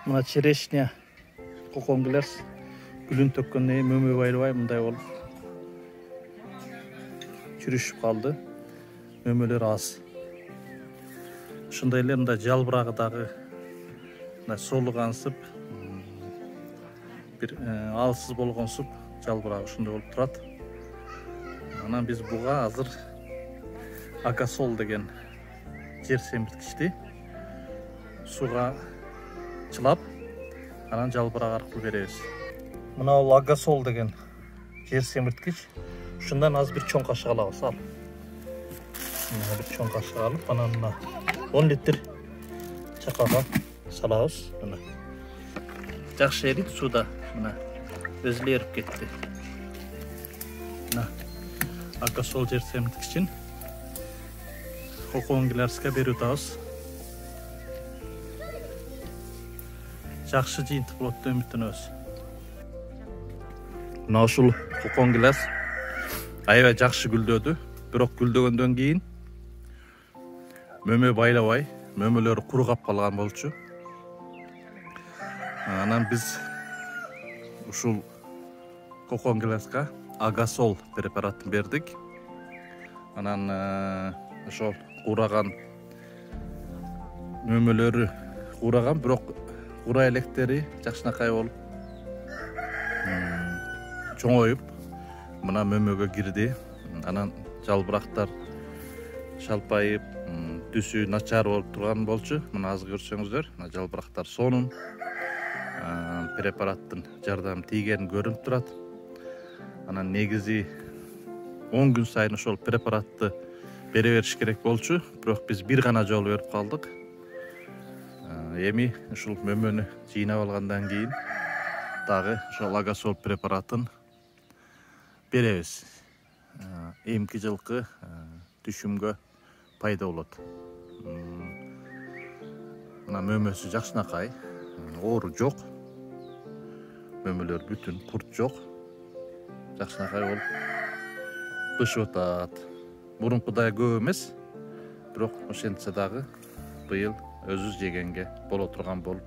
Mına черешня kokongilers gülün tökkөнне мөмө байлабай мындай болуп çürüşүп калды. Мөмөлөр аз. Ушундай эле мындай жалбырагы дагы мындай солугансып, бир алсыз болгонсуп жалбырагы ушундай болуп турат. Анан биз буга азыр Агасол деген жер семирткичти суга чылап, анан жалбырак аркылуу беребиз. Мына бул Агасол деген жер семирткич. Ушундан аз бир чоң кашык алабыз. Ал. Мына бир чоң кашык алып, анан мына 10 литр чакага салабыз. Мына. Жакшы эрит суда. Мына өзү эле эрип кетти. Мына Агасол жер семирткичин kokongilерске берип атабыз. Жакшы жыйынтык болот деп үмүттөнөбүз. Мына ушул kokongilers аябай жакшы гүлдөдү. Бирок гүлдөгөндөн кийин мөмө байлабай, мөмөлөрү куругап калган болчу. Анан биз ушул kokongilерске Агасол препаратын бердик. Анан ошол кураган мөмөлөрү кураган, бирок кура электери жакшынакай болуп чоңоюп мына мөмөгө кирди. Анан жалбырактар шалпайып, түсү начар болуп турган болчу. Мына азыр көрсөңүздөр, мына жалбырактар сонун. Препараттын жардамы тийгени көрүнүп турат. Анан негизи 10 күн сайын ошол препаратты бере бериш керек болчу. Бирок биз бир гана жолу берип калдык. Эми ушул мөмөнү жыйнап алгандан кийин дагы ошол Агасол препаратын беребиз. Эмки жылкы түшүмгө пайда болот. Мына мөмөсү жакшынакай, оору жок. Мөмөлөр бүтүн, курт жок. Жакшынакай болуп бышып атат. Мурункудай көп эмес, бирок ошентсе дагы быйыл өзү жегенге боло турган болуп